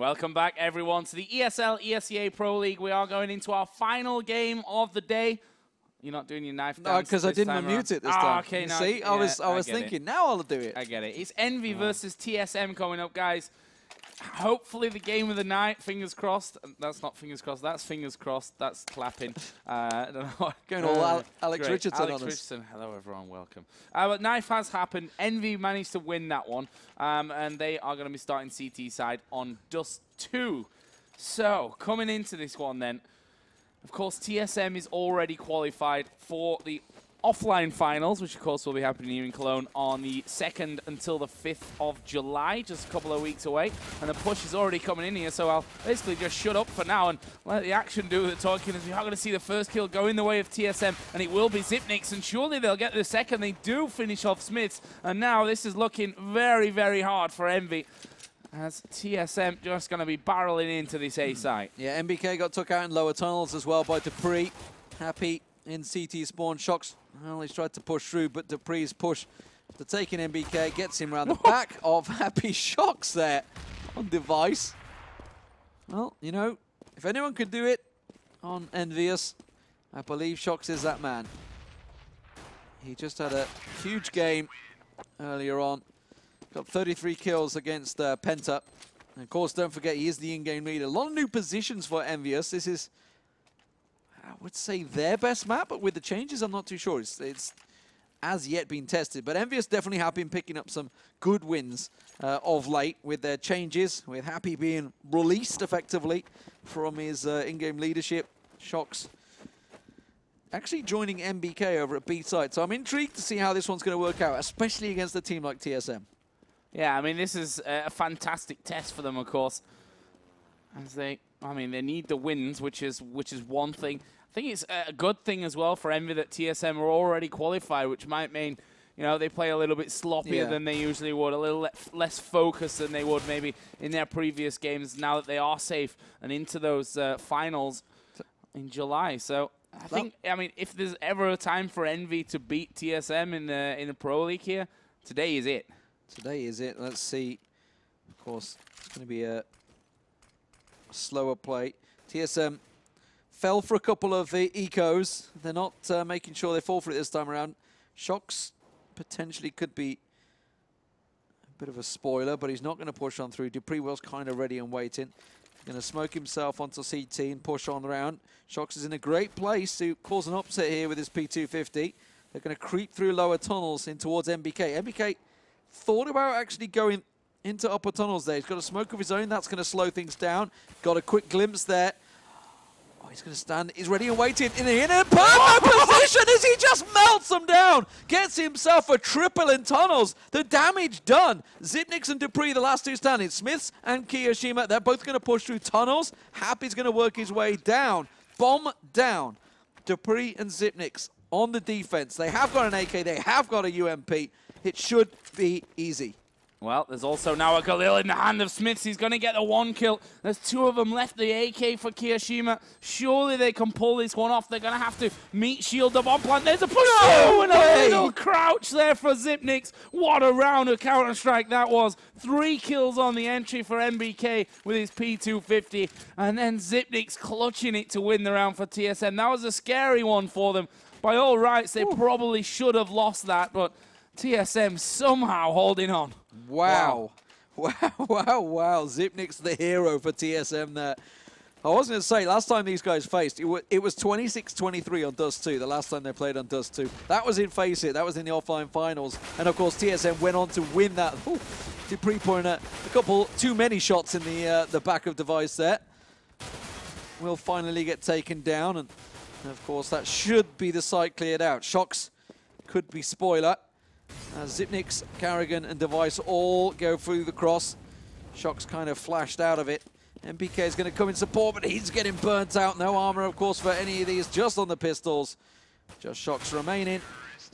Welcome back, everyone, to the ESL ESEA Pro League. We are going into our final game of the day. You're not doing your knife dance. No, because I didn't unmute it this time. Okay, no, see, I was thinking, now I'll do it. I get it. It's EnVy versus TSM coming up, guys. Hopefully the game of the night, fingers crossed. That's not fingers crossed, that's fingers crossed. That's clapping. I don't know. Going all Alex Richardson Alex on Richardson. Hello, everyone. Welcome. But knife has happened. EnVy managed to win that one. And they are going to be starting CT side on Dust2. So, coming into this one then, of course, TSM is already qualified for the offline finals, which of course will be happening here in Cologne on the 2nd until the 5th of July, just a couple of weeks away. And the push is already coming in here, so I'll basically just shut up for now and let the action do the talking, as we are going to see the first kill go in the way of TSM, and it will be Zipnix, and surely they'll get the second. They do finish off Smiths, and now this is looking very, very hard for EnVy, as TSM just going to be barreling into this A site. Yeah, MBK got took out in lower tunnels as well by Dupree. Happy in CT spawn. Shocks, well, he's tried to push through, but Dupree's push to taking MBK gets him around the back of Happy. Shocks there on device. Well, you know, if anyone could do it on EnVyUS, I believe Shocks is that man. He just had a huge game earlier on. Got 33 kills against Penta. And of course, don't forget, he is the in-game leader. A lot of new positions for EnVyUS. This is, I would say, their best map, but with the changes, I'm not too sure. It's as yet been tested. But EnVyUS definitely have been picking up some good wins of late with their changes, with Happy being released effectively from his in-game leadership. Shocks actually joining MBK over at B side. So I'm intrigued to see how this one's going to work out, especially against a team like TSM. Yeah, I mean, this is a fantastic test for them, of course. As they need the wins, which is one thing. I think it's a good thing as well for EnVy that TSM are already qualified, which might mean, you know, they play a little bit sloppier than they usually would, a little less focused than they would maybe in their previous games, now that they are safe and into those finals in July. So I think, I mean, if there's ever a time for EnVy to beat TSM in the Pro League here, today is it. Today is it. Let's see. Of course, it's going to be a slower play. TSM fell for a couple of ecos. They're not making sure they fall for it this time around. Shocks potentially could be a bit of a spoiler, but he's not going to push on through. Dupree was kind of ready and waiting. Going to smoke himself onto CT and push on around. Shocks is in a great place to cause an upset here with his P250. They're going to creep through lower tunnels in towards MBK. MBK thought about actually going into upper tunnels there. He's got a smoke of his own. That's going to slow things down. Got a quick glimpse there. Oh, he's going to stand. He's ready and waiting in a perfect position as he just melts them down. Gets himself a triple in tunnels. The damage done. Zipnix and Dupree, the last two standing. Smiths and Kiyoshima, they're both going to push through tunnels. Happy's going to work his way down. Bomb down. Dupree and Zipnix on the defense. They have got an AK. They have got a UMP. It should be easy. Well, there's also now a Galil in the hand of Smiths. He's going to get the one kill. There's two of them left. The AK for Kiyoshima. Surely they can pull this one off. They're going to have to meet shield the bomb plant. There's a push. Oh, and a little crouch there for Zipnix. What a round of Counter-Strike that was. 3 kills on the entry for MBK with his P250. And then Zipnix clutching it to win the round for TSM. That was a scary one for them. By all rights, they probably should have lost that, but TSM somehow holding on. Wow. Wow, wow, wow. Zipnix the hero for TSM there. I was going to say, last time these guys faced, it was 26-23 on Dust2, the last time they played on Dust2. That was in Face It, that was in the offline finals. And of course, TSM went on to win that. Ooh, Dupree putting a couple too many shots in the back of device there. Will finally get taken down. And of course, that should be the site cleared out. Shocks could be spoiler. Zipnix, Carrigan, and Device all go through the cross. Shocks kind of flashed out of it. MBK is going to come in support, but he's getting burnt out. No armor, of course, for any of these, just on the pistols. Just Shocks remaining.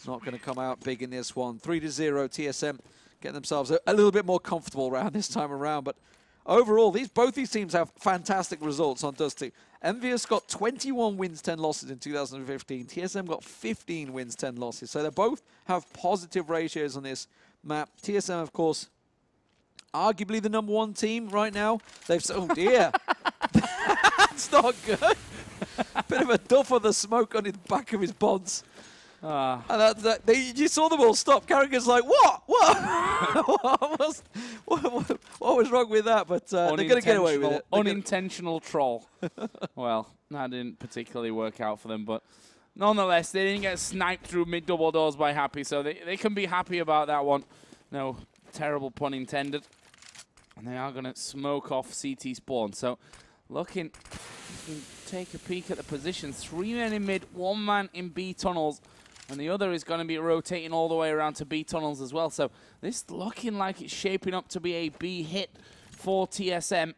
Not going to come out big in this one. 3-0, TSM getting themselves a little bit more comfortable around this time around. But overall, both these teams have fantastic results on Dust2. EnVyUS got 21 wins, 10 losses in 2015. TSM got 15 wins, 10 losses. So they both have positive ratios on this map. TSM, of course, arguably the #1 team right now. They've oh dear, that's not good. Bit of a duff of the smoke on the back of his bonds. And you saw them all stop. Carrigan's like, what? What was wrong with that? But they're going to get away with it. Unintentional troll. Well, that didn't particularly work out for them, but nonetheless, they didn't get sniped through mid-double doors by Happy, so they can be happy about that one. No, terrible pun intended. And they are going to smoke off CT spawn. So, looking, you can take a peek at the positions. 3 men in mid, 1 man in B tunnels. And the other is going to be rotating all the way around to B tunnels as well. So this looking like it's shaping up to be a B hit for TSM.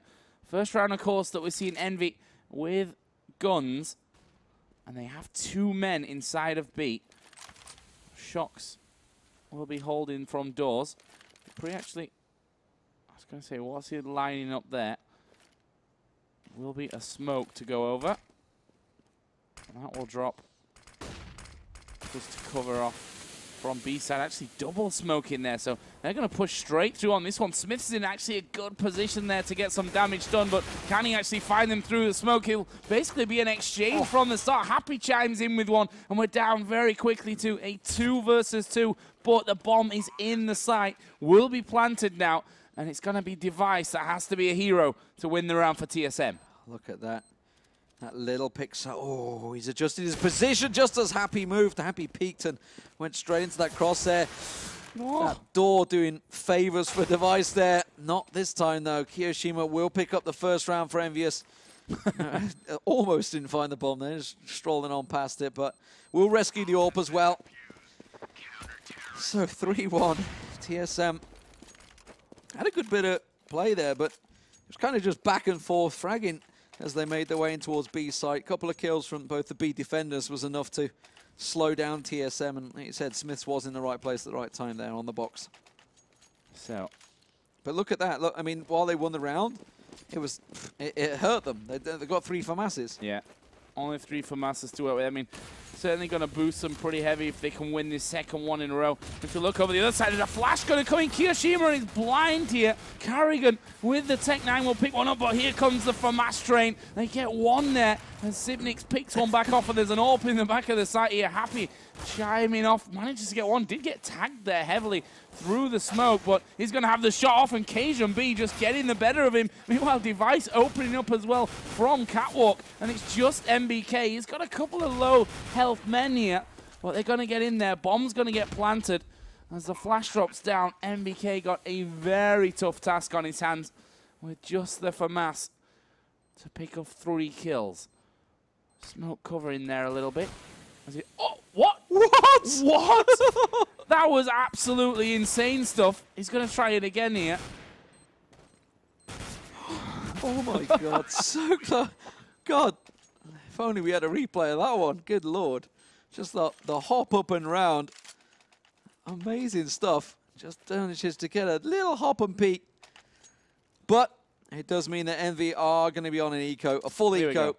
First round, of course, that we're seeing Envy with guns. And they have 2 men inside of B. Shocks will be holding from doors. Pretty actually, I was going to say, what's he lining up there? Will be a smoke to go over. And that will drop. Just to cover off from B side. Actually double smoke in there, so they're going to push straight through on this one. Smith's in actually a good position there to get some damage done, but can he actually find them through the smoke? He'll basically be an exchange from the start. Happy chimes in with one, and we're down very quickly to a 2 versus 2, but the bomb is in the site, will be planted now, and it's going to be Device that has to be a hero to win the round for TSM. Look at that. That little pixel. Oh, he's adjusted his position just as Happy moved. Happy peeked and went straight into that crosshair. That door doing favors for Device there. Not this time, though. Kiyoshima will pick up the first round for EnVyUS. Almost didn't find the bomb there, just strolling on past it, but we'll rescue the AWP as well. So 3-1. TSM had a good bit of play there, but it was kind of just back and forth fragging as they made their way in towards B site. A couple of kills from both the B defenders was enough to slow down TSM, and like you said, Smiths was in the right place at the right time there on the box. So, but look at that. Look, I mean, while they won the round, it hurt them. They got 3 FAMASs. Yeah, only 3 FAMASs to work with. I mean, certainly going to boost them pretty heavy if they can win this second one in a row. If you look over the other side, there's a flash going to come in. Kiyoshima is blind here. Carrigan with the Tech 9 will pick one up, but here comes the FAMAS train. They get one there, and Sipnix picks one back off, and there's an AWP in the back of the site here. Happy chiming off, manages to get one. Did get tagged there heavily through the smoke, but he's going to have the shot off, and Cajun B just getting the better of him. Meanwhile, Device opening up as well from Catwalk, and it's just MBK. He's got a couple of low health men here, but they're going to get in there. Bomb's going to get planted. As the flash drops down, MBK got a very tough task on his hands with just the FAMAS to pick up 3 kills. Smoke cover in there a little bit. Oh, what? What? What? That was absolutely insane stuff. He's going to try it again here. Oh my God, so close. God, if only we had a replay of that one. Good Lord. Just the hop up and round. Amazing stuff. Just manages to get a little hop and peek. But it does mean that Envy are going to be on an eco, a full eco.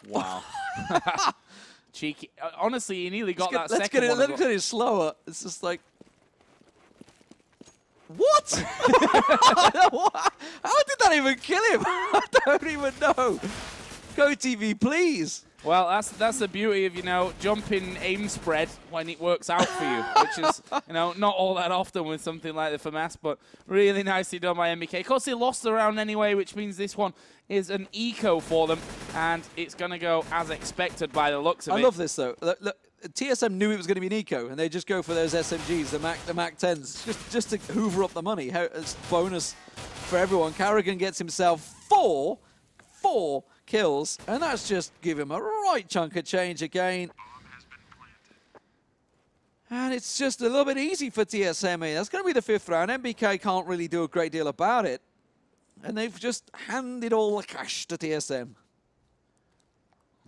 Wow. Cheeky. Honestly, he nearly got that let's second get it, one. Let's get it slower. It's just like... What? How did that even kill him? I don't even know. Go TV, please. Well, that's the beauty of, you know, jumping aim spread when it works out for you, which is, you know, not all that often with something like the FAMAS, but really nicely done by MBK. Of course, they lost the round anyway, which means this one is an eco for them, and it's going to go as expected by the looks of it. I love this, though. Look, TSM knew it was going to be an eco, and they just go for those SMGs, the Mac 10s, just to hoover up the money. As bonus for everyone. Carrigan gets himself four kills, and that's just give him a right chunk of change again. And it's just a little bit easy for TSM here. That's going to be the 5th round. MBK can't really do a great deal about it. And they've just handed all the cash to TSM.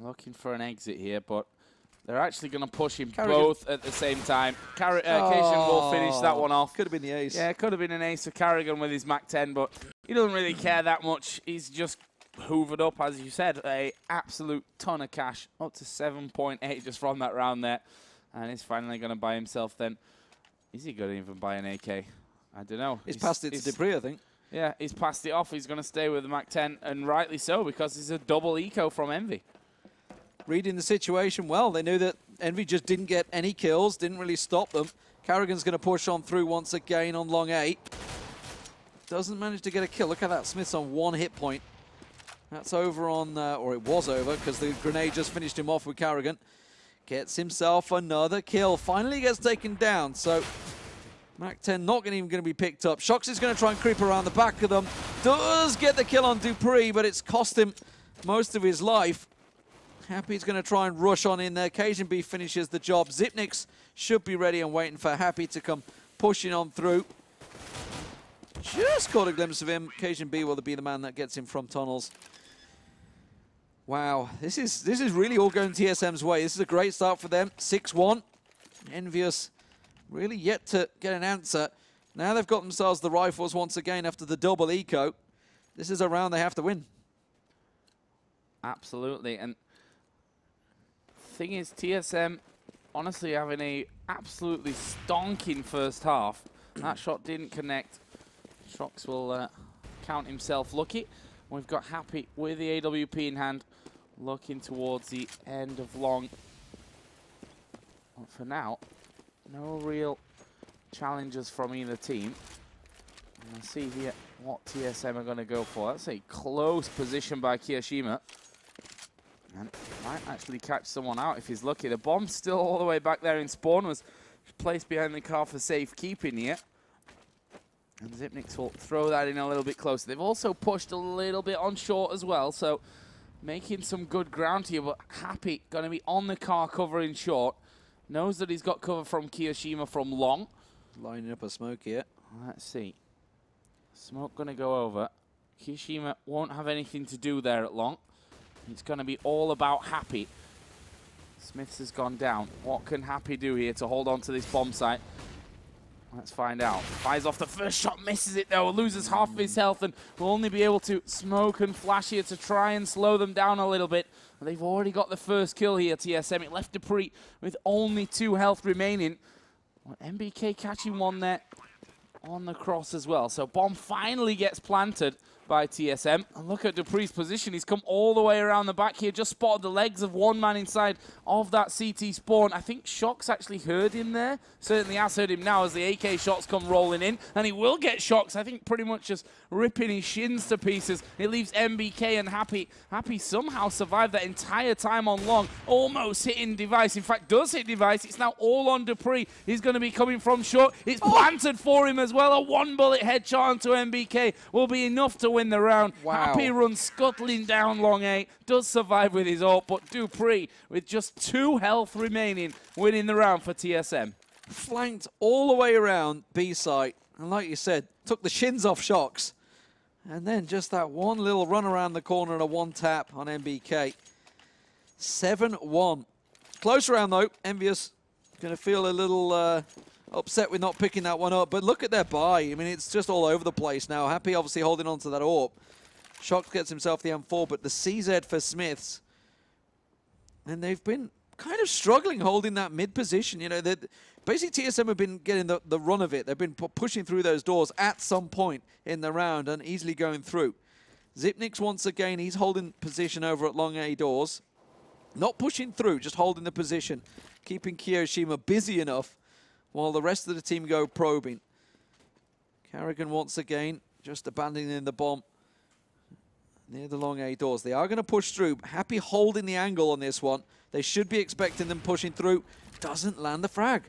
Looking for an exit here, but they're actually going to push him both at the same time. Cajun will finish that one off. Could have been the ace. Yeah, could have been an ace for Carrigan with his Mac 10, but he doesn't really care that much. He's just hoovered up, as you said, a absolute ton of cash, up to 7.8 just from that round there. And he's finally going to buy himself then. Is he going to even buy an AK? I don't know. He's passed it to Dupree, I think. Yeah, he's passed it off. He's going to stay with the MAC-10, and rightly so, because it's a double eco from Envy. Reading the situation well. They knew that Envy just didn't get any kills, didn't really stop them. Carrigan's going to push on through once again on long 8. Doesn't manage to get a kill. Look at that. Smith's on 1 hit point. That's over on, or it was over, because the grenade just finished him off with Carrigan. Gets himself another kill. Finally gets taken down. So MAC-10 not even going to be picked up. Shox is going to try and creep around the back of them. Does get the kill on Dupree, but it's cost him most of his life. Happy's going to try and rush on in there. KGB finishes the job. Zipnix should be ready and waiting for Happy to come pushing on through. Just caught a glimpse of him. KGB will be the man that gets him from tunnels. Wow, this is really all going TSM's way. This is a great start for them. 6-1. EnVyUS really yet to get an answer. Now they've got themselves the rifles once again after the double eco. This is a round they have to win. Absolutely, and thing is, TSM honestly having a absolutely stonking first half. That shot didn't connect. Shox will count himself lucky. We've got Happy with the AWP in hand, looking towards the end of long. But for now, no real challenges from either team. And we'll see here what TSM are going to go for. That's a close position by Kiyoshima. And might actually catch someone out if he's lucky. The bomb's still all the way back there in spawn, was placed behind the car for safekeeping here. And Zipnix will throw that in a little bit closer. They've also pushed a little bit on short as well, so making some good ground here, but Happy going to be on the car covering short. Knows that he's got cover from Kiyoshima from long. Lining up a smoke here. Let's see. Smoke going to go over. Kiyoshima won't have anything to do there at long. It's going to be all about Happy. Smiths has gone down. What can Happy do here to hold on to this bomb site? Let's find out. Fires off the first shot, misses it though, loses half of his health, and will only be able to smoke and flash here to try and slow them down a little bit. And they've already got the first kill here, TSM. It left Dupree with only 2 health remaining. Well, MBK catching one there on the cross as well. So bomb finally gets planted by TSM. And look at Dupree's position. He's come all the way around the back here, just spotted the legs of one man inside of that CT spawn. I think Shox actually heard him there. Certainly has heard him now as the AK shots come rolling in. And he will get Shox, I think, pretty much just ripping his shins to pieces. It leaves MBK and Happy. Happy somehow survived that entire time on long, almost hitting Device. In fact, does hit Device. It's now all on Dupree. He's going to be coming from short. It's planted for him as well. A 1-bullet headshot onto MBK will be enough to win the round. Wow. Happy runs scuttling down long 8, does survive with his ult, but Dupree, with just 2 health remaining, winning the round for TSM. Flanked all the way around B site, and like you said, took the shins off Shox. And then just that one little run around the corner and a 1-tap on MBK. 7-1. Close round though. EnVyUS going to feel a little upset with not picking that one up, but look at their buy. I mean, it's just all over the place now. Happy obviously holding on to that AWP. Shox gets himself the M4, but the CZ for Smiths. And they've been kind of struggling holding that mid position. You know, basically TSM have been getting the run of it. They've been pushing through those doors at some point in the round and easily going through. Zipnix once again, he's holding position over at long A doors. Not pushing through, just holding the position. Keeping Kiyoshima busy enough while the rest of the team go probing. Carrigan once again, just abandoning the bomb near the long A doors. They are going to push through. Happy holding the angle on this one. They should be expecting them pushing through. Doesn't land the frag.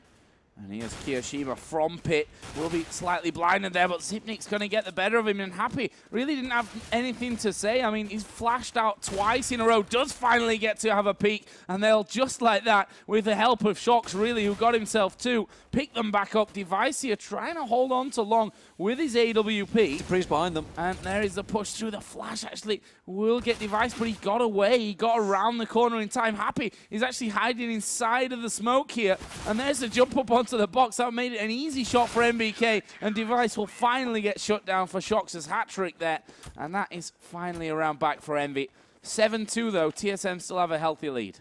And here's Kiyoshima from pit. Will be slightly blinded there, but Zipnik's going to get the better of him. And Happy really didn't have anything to say. I mean, he's flashed out twice in a row. Does finally get to have a peek. And they'll, just like that, with the help of Shox, really, who got himself 2, pick them back up. Device here trying to hold on to long with his AWP. Dupree's behind them. And there is the push through. The flash actually will get Device, but he got away. He got around the corner in time. Happy is actually hiding inside of the smoke here. And there's the jump up onto the box. That made it an easy shot for MBK. And Device will finally get shut down for Shox's hat-trick there. And that is finally a round back for Envy. 7-2 though. TSM still have a healthy lead.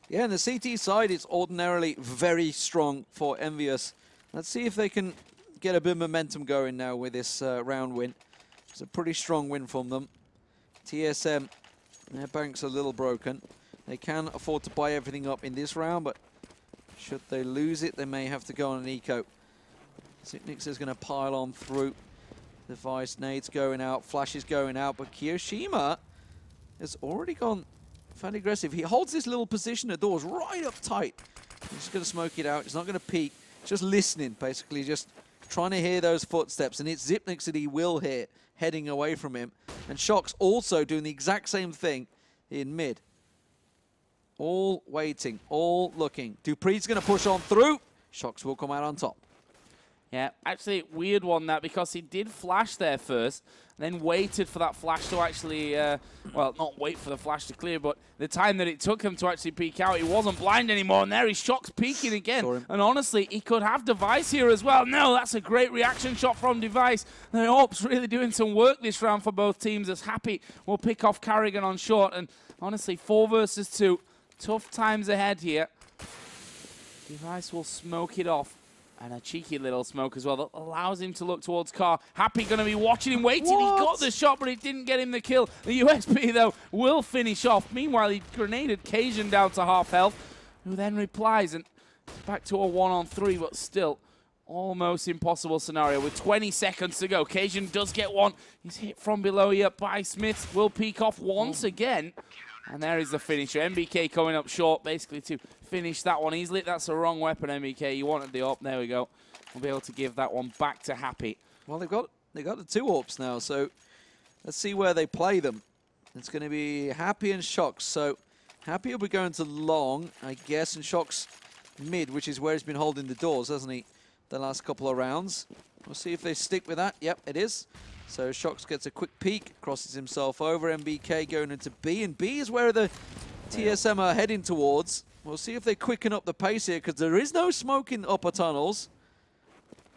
Yeah, and the CT side is ordinarily very strong for EnVyUS. Let's see if they can get a bit of momentum going now with this round win. It's a pretty strong win from them. TSM, their bank's a little broken. They can afford to buy everything up in this round, but should they lose it, they may have to go on an eco. Zipnix is going to pile on through. Device nades going out, flash is going out, but Kiyoshima has already gone fairly aggressive. He holds this little position at doors right up tight. He's just going to smoke it out. He's not going to peek. Just listening, basically, just trying to hear those footsteps. And it's Zipnix that he will hear heading away from him. And Shock's also doing the exact same thing in mid. All waiting, all looking. Dupree's going to push on through. Shocks will come out on top. Yeah, actually, weird one that, because he did flash there first, then waited for that flash to actually, well, not wait for the flash to clear, but the time that it took him to actually peek out, he wasn't blind anymore, and there he Shock's peeking again. And honestly, he could have Device here as well. No, that's a great reaction shot from Device. The Ops really doing some work this round for both teams, as Happy will pick off Carrigan on short, and honestly, 4 versus 2, tough times ahead here. Device will smoke it off. And a cheeky little smoke as well that allows him to look towards Car. Happy going to be watching him, waiting. What? He got the shot, but it didn't get him the kill. The USP, though, will finish off. Meanwhile, he grenaded Cajun down to half health, who then replies. And back to a 1-on-3, but still almost impossible scenario with 20 seconds to go. Cajun does get one. He's hit from below here by Smith. Will peek off once again. And there is the finisher. MBK coming up short, basically, to finish that one easily. That's the wrong weapon, MBK. You wanted the AWP. There we go. We'll be able to give that one back to Happy. Well, they got the 2 AWPs now, so let's see where they play them. It's going to be Happy and Shocks. So Happy will be going to long, I guess, and Shocks mid, which is where he's been holding the doors, hasn't he, the last couple of rounds. We'll see if they stick with that. Yep, it is. So Shocks gets a quick peek, crosses himself over. MBK going into B, and B is where the TSM are heading towards. We'll see if they quicken up the pace here, because there is no smoke in upper tunnels.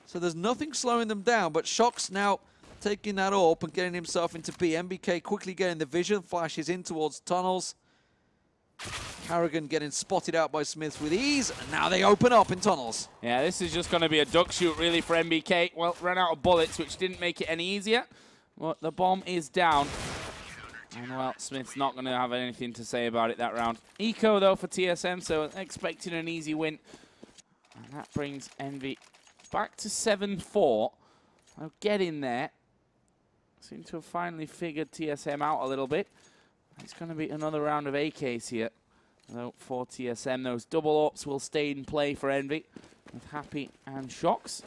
So there's nothing slowing them down, but Shocks now taking that up and getting himself into B. MBK quickly getting the vision, flashes in towards tunnels. Carrigan getting spotted out by Smith with ease, and now they open up in tunnels. Yeah, this is just going to be a duck shoot, really, for MBK. Well, ran out of bullets, which didn't make it any easier. But the bomb is down. And, well, Smith's not going to have anything to say about it that round. Eco, though, for TSM, so expecting an easy win. And that brings Envy back to 7-4. Now, get in there. Seem to have finally figured TSM out a little bit. It's going to be another round of AKs here. Though for TSM, those double ups will stay in play for Envy with Happy and Shocks.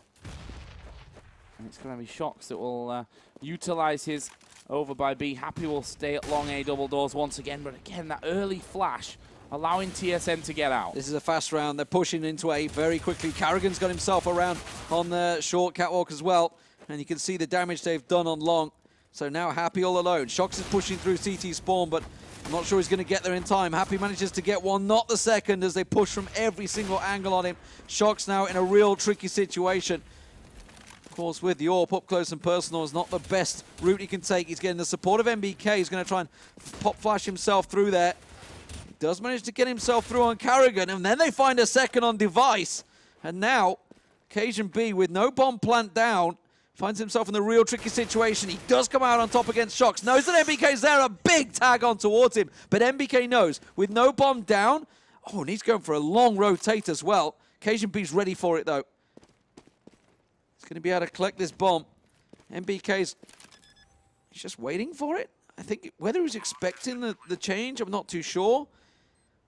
And it's going to be Shocks that will utilize his over by B. Happy will stay at long A double doors once again, but again, that early flash allowing TSM to get out. This is a fast round. They're pushing into A very quickly. Carrigan's got himself around on the short catwalk as well, and you can see the damage they've done on long. So now Happy all alone. Shocks is pushing through CT spawn, but I'm not sure he's going to get there in time. Happy manages to get one, not the second, as they push from every single angle on him. Shocks now in a real tricky situation. Of course, with the AWP up close and personal is not the best route he can take. He's getting the support of MBK. He's going to try and pop flash himself through there. He does manage to get himself through on Carrigan, and then they find a second on Device. And now, Cajun B, with no bomb plant down, finds himself in a real tricky situation. He does come out on top against Shocks. Knows that MBK's there. A big tag on towards him. But MBK knows, with no bomb down, oh, and he's going for a long rotate as well. Cajun B's ready for it, though. He's going to be able to collect this bomb. MBK's he's just waiting for it. I think whether he's expecting the change, I'm not too sure.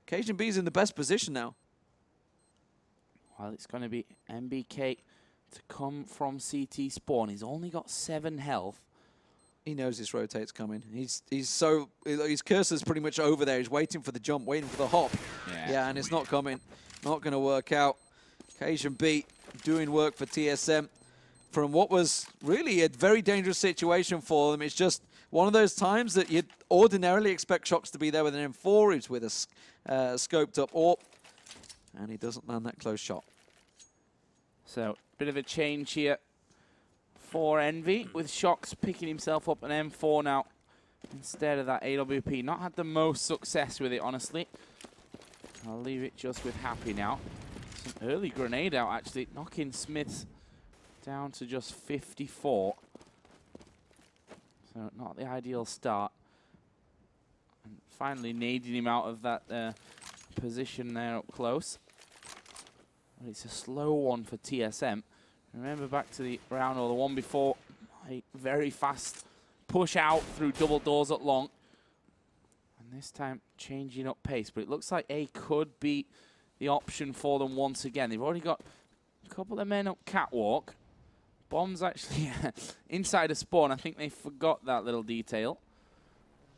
Cajun B's in the best position now. Well, it's going to be MBK to come from CT spawn. He's only got 7 health. He knows this rotate's coming. He's so, his cursor's pretty much over there. He's waiting for the jump, waiting for the hop. Yeah, and it's not coming. Not going to work out. Cajun B doing work for TSM from what was really a very dangerous situation for them. It's just one of those times that you'd ordinarily expect Shocks to be there with an M4. He's with a scoped up AWP, and he doesn't land that close shot. So, bit of a change here for Envy, with Shocks picking himself up an M4 now instead of that AWP. Not had the most success with it, honestly. I'll leave it just with Happy now. Some early grenade out, actually, knocking Smith's down to just 54. So not the ideal start. And finally nading him out of that position there up close. But it's a slow one for TSM. Remember back to the round or the one before, a very fast push out through double doors at long. And this time changing up pace, but it looks like A could be the option for them once again. They've already got a couple of men up catwalk. Bomb's actually inside a spawn. I think they forgot that little detail.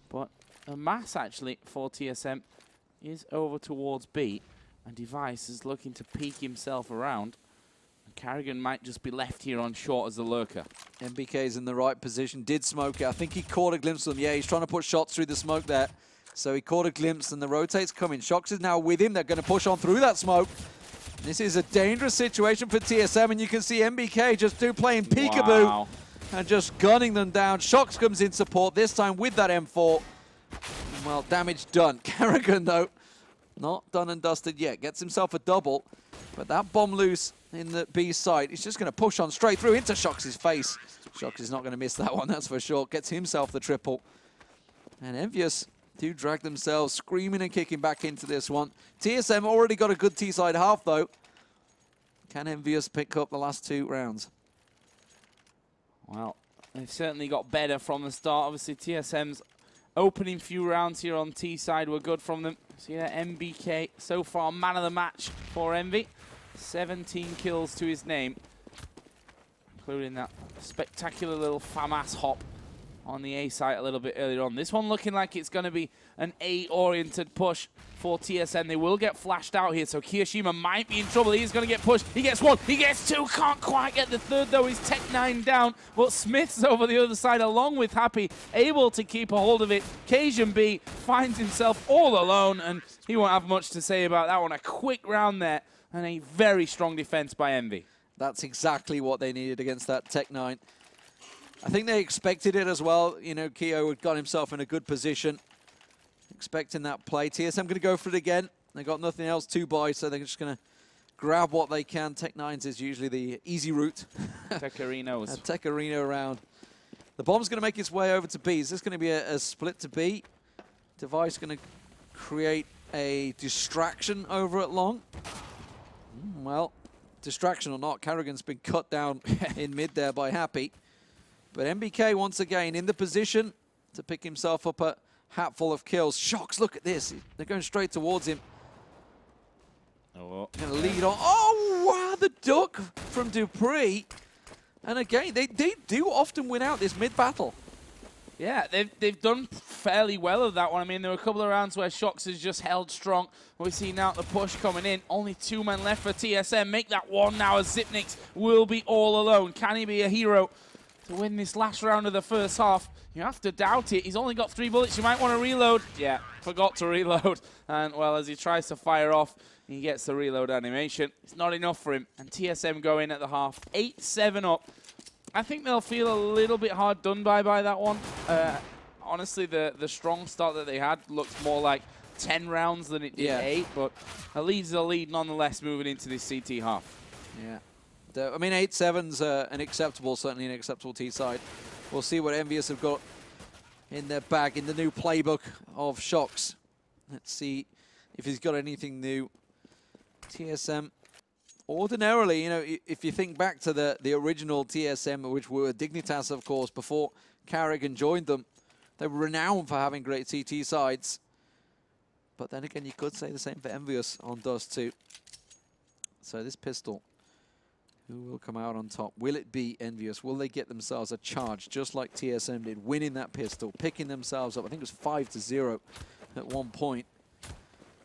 But the mass actually for TSM is over towards B. And Device is looking to peek himself around. And Carrigan might just be left here on short as the lurker. MBK's in the right position, did smoke it. I think he caught a glimpse of them. Yeah, he's trying to put shots through the smoke there. So he caught a glimpse and the rotate's coming. Shox is now with him. They're going to push on through that smoke. This is a dangerous situation for TSM, and you can see MBK just playing peekaboo. Wow. And just gunning them down. Shox comes in support, this time with that M4. Well, damage done. Carrigan, though, not done and dusted yet. Gets himself a double, but that bomb loose in the B site. He's just going to push on straight through into Shox's face. Shox is not going to miss that one, that's for sure. Gets himself the triple. And EnVyUS do drag themselves screaming and kicking back into this one. TSM already got a good T-side half, though. Can EnVyUS pick up the last 2 rounds? Well, they've certainly got better from the start. Obviously, TSM's opening few rounds here on T-side were good from them. See that MBK so far man of the match for Envy. 17 kills to his name, including that spectacular little FAMAS hop on the A site a little bit earlier on. This one looking like it's going to be an A-oriented push for TSM. They will get flashed out here, so Kiyoshima might be in trouble. He's going to get pushed. He gets 1, he gets 2, can't quite get the 3rd though. He's Tech9 down, but Smith's over the other side along with Happy, able to keep a hold of it. Cajun B finds himself all alone, and he won't have much to say about that one. A quick round there, and a very strong defense by Envy. That's exactly what they needed against that Tech9. I think they expected it as well. You know, Keo had got himself in a good position, expecting that play. TSM going to go for it again. They got nothing else to buy, so they're just going to grab what they can. Tech9's is usually the easy route. Techarinos. Tecarino around. The bomb's going to make its way over to B. Is this going to be a split to B? Device going to create a distraction over at long. Well, distraction or not, Carrigan's been cut down in mid there by Happy. But MBK, once again, in the position to pick himself up a hatful of kills. Shox, look at this. They're going straight towards him. Oh, going to lead on. Oh, wow, the duck from Dupree. And again, they do often win out this mid-battle. Yeah, they've done fairly well of that one. I mean, there were a couple of rounds where Shox has just held strong. We see now the push coming in. Only 2 men left for TSM. Make that 1 now as Zipnix will be all alone. Can he be a hero to win this last round of the first half? You have to doubt it. He's only got 3 bullets. You might want to reload. Yeah, forgot to reload. And, well, as he tries to fire off, he gets the reload animation. It's not enough for him. And TSM go in at the half. 8-7 up. I think they'll feel a little bit hard done by that one. Honestly, the strong start that they had looked more like 10 rounds than it did 8. But a lead's a lead nonetheless moving into this CT half. Yeah. I mean, 8-7's certainly an acceptable T-side. We'll see what EnVyUS have got in their bag in the new playbook of Shox. Let's see if he's got anything new. TSM, ordinarily, you know, if you think back to the original TSM, which were Dignitas, of course, before Carrigan joined them, they were renowned for having great CT sides. But then again, you could say the same for EnVyUS on Dust2. So this pistol, who will come out on top? Will it be EnVyUS? Will they get themselves a charge just like TSM did, winning that pistol, picking themselves up? I think it was 5-0 at one point.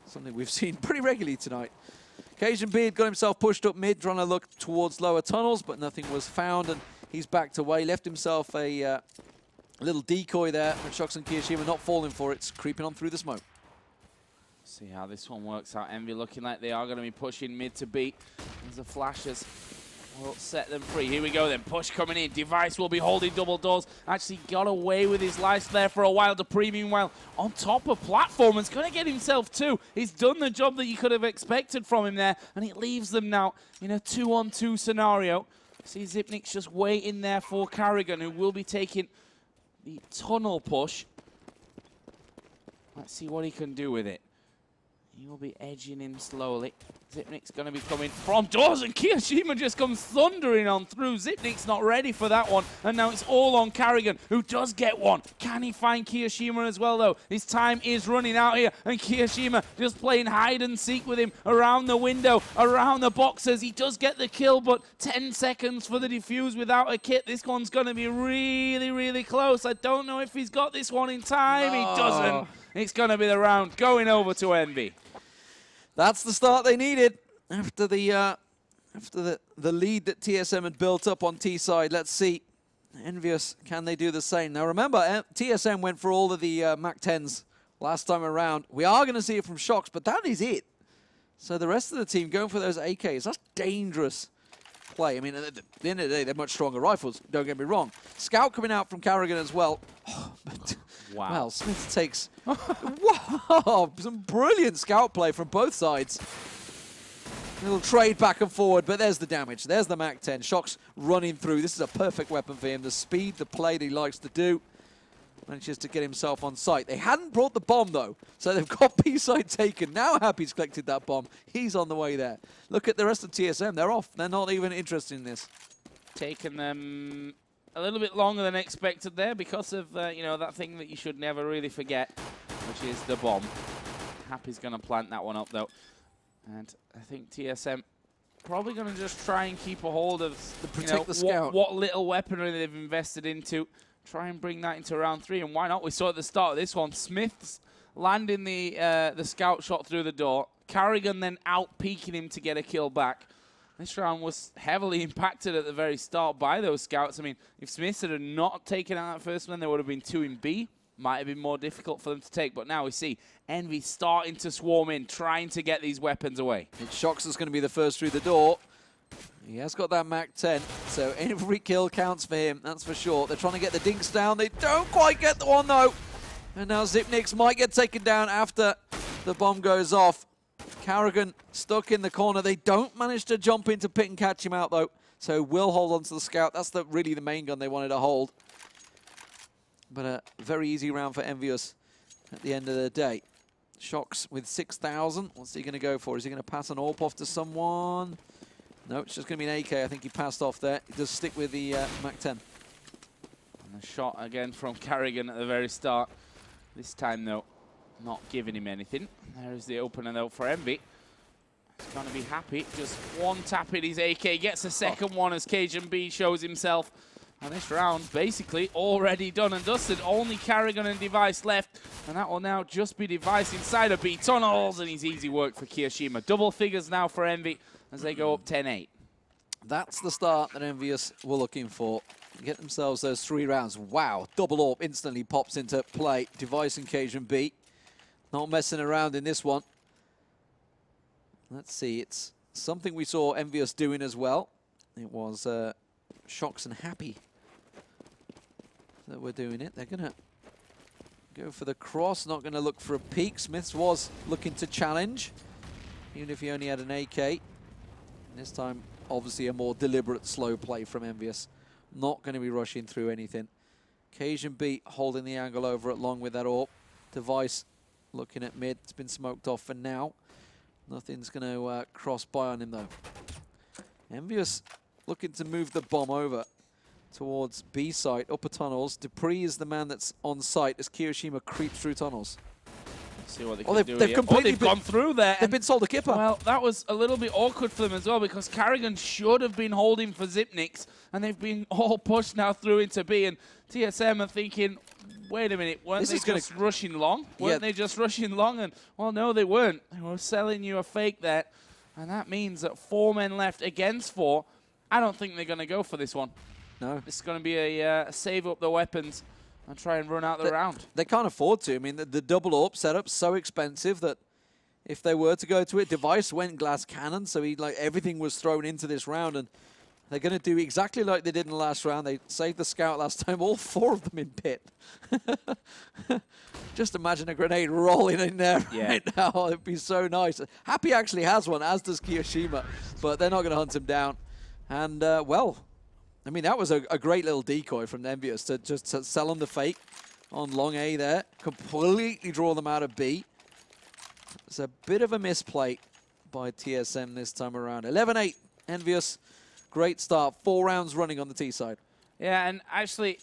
Something we've seen pretty regularly tonight. Cajun B had got himself pushed up mid, trying to look towards lower tunnels, but nothing was found, and he's backed away. Left himself a little decoy there, and Shox and Kiyoshima not falling for it. It's creeping on through the smoke. See how this one works out. Envy looking like they are going to be pushing mid to B. As the flashes will set them free. Here we go then. Push coming in. Device will be holding double doors. Actually got away with his life there for a while. Dupree, meanwhile, on top of platform. It's going to get himself 2. He's done the job that you could have expected from him there. And it leaves them now in a 2-on-2 scenario. See Zipnik's just waiting there for Carrigan, who will be taking the tunnel push. Let's see what he can do with it. He'll be edging him slowly. Zipnik's going to be coming from doors, and Kiyoshima just comes thundering on through. Zipnik's not ready for that one, and now it's all on Carrigan, who does get one. Can he find Kiyoshima as well, though? His time is running out here, and Kiyoshima just playing hide and seek with him around the window, around the boxes. He does get the kill, but 10 seconds for the defuse without a kit. This one's going to be really, really close. I don't know if he's got this one in time. No. He doesn't. It's going to be the round going over to Envy. That's the start they needed after the lead that TSM had built up on T side. Let's see, EnVyUS, can they do the same? Now remember, TSM went for all of the Mac 10s last time around. We are going to see it from Shox, but that is it. So the rest of the team going for those AKs, that's dangerous play. I mean, at the end of the day, they're much stronger rifles, don't get me wrong. Scout coming out from Carrigan as well. But wow. Well, Smith takes wow, some brilliant scout play from both sides. A little trade back and forward, but there's the damage. There's the Mac 10. Shox running through. This is a perfect weapon for him. The speed, the play that he likes to do. Manages to get himself on site. They hadn't brought the bomb, though, so they've got B side taken. Now Happy's collected that bomb. He's on the way there. Look at the rest of TSM. They're off. They're not even interested in this. Taking them a little bit longer than expected there because of, you know, that thing that you should never really forget, which is the bomb. Happy's going to plant that one up, though. And I think TSM probably going to just try and keep a hold of, the scout. What little weaponry they've invested into. Try and bring that into round 3, and why not? We saw at the start of this one, Smith's landing the scout shot through the door. Carrigan then out-peeking him to get a kill back. This round was heavily impacted at the very start by those scouts. I mean, if Smith had not taken out that first one, there would have been 2 in B. Might have been more difficult for them to take, but now we see Envy starting to swarm in, trying to get these weapons away. It's Shox that's going to be the first through the door. He has got that Mac 10, so every kill counts for him, that's for sure. They're trying to get the dinks down. They don't quite get the one, though. And now Zipnik's might get taken down after the bomb goes off. Carrigan stuck in the corner. They don't manage to jump into pit and catch him out, though. So will hold on to the scout. That's really the main gun they wanted to hold. But a very easy round for EnVyUS at the end of the day. Shox with 6,000. What's he going to go for? Is he going to pass an AWP off to someone? No, it's just going to be an AK. I think he passed off there. He does stick with the Mac 10. And a shot again from Carrigan at the very start. This time, though, not giving him anything. There's the opener, though, for Envy. He's going to be happy. Just one tap in his AK. Gets a second one as Cajun B shows himself. And this round, basically, already done and dusted. Only Carrigan and Device left. And that will now just be Device inside of B tunnels. And it's easy work for Kiyoshima. Double figures now for Envy as they go up 10-8. That's the start that EnVyUS were looking for. Get themselves those 3 rounds. Wow, double AWP instantly pops into play. Device and Cajun B. Not messing around in this one. Let's see, it's something we saw EnVyUS doing as well. It was Shox and Happy that were doing it. They're going to go for the cross, not going to look for a peek. Smiths was looking to challenge, even if he only had an AK. This time, obviously, a more deliberate, slow play from EnVyUS. Not going to be rushing through anything. Cajun B holding the angle over it, along with that AWP. Device looking at mid. It's been smoked off for now. Nothing's going to cross by on him, though. EnVyUS looking to move the bomb over towards B site, upper tunnels. Dupree is the man that's on site as Kiyoshima creeps through tunnels. See what they can do here. Completely they've gone through there. They've been sold a kipper. Well, that was a little bit awkward for them as well because Carrigan should have been holding for Zipnik's and they've been all pushed now through into B, and TSM are thinking, wait a minute, weren't they just rushing long? Weren't they just rushing long? And, well, no, they weren't. They were selling you a fake there, and that means that 4 men left against 4. I don't think they're going to go for this one. No. It's going to be a save up the weapons and try and run out the round. They can't afford to. I mean, the double AWP setup's so expensive that if they were to go to it, Device went glass cannon, so everything was thrown into this round, and they're going to do exactly like they did in the last round. They saved the scout last time, all 4 of them in pit. Just imagine a grenade rolling in there right now. It'd be so nice. Happy actually has one, as does Kiyoshima, but they're not going to hunt him down. And, well, I mean, that was a great little decoy from EnVyUS to just sell them the fake on long A there. Completely draw them out of B. It's a bit of a misplay by TSM this time around. 11-8, EnVyUS. Great start. 4 rounds running on the T side. Yeah, and actually,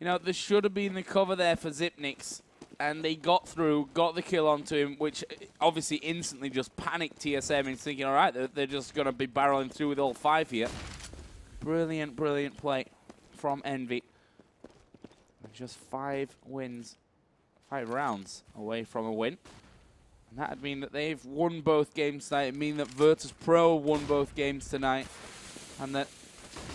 you know, there should have been the cover there for Xyp9x. And they got through, got the kill onto him, which obviously instantly just panicked TSM and thinking, all right, they're just going to be barreling through with all 5 here. Brilliant, brilliant play from Envy. Just 5 wins, 5 rounds away from a win. And that would mean that they've won both games tonight. It would mean that Virtus Pro won both games tonight. And that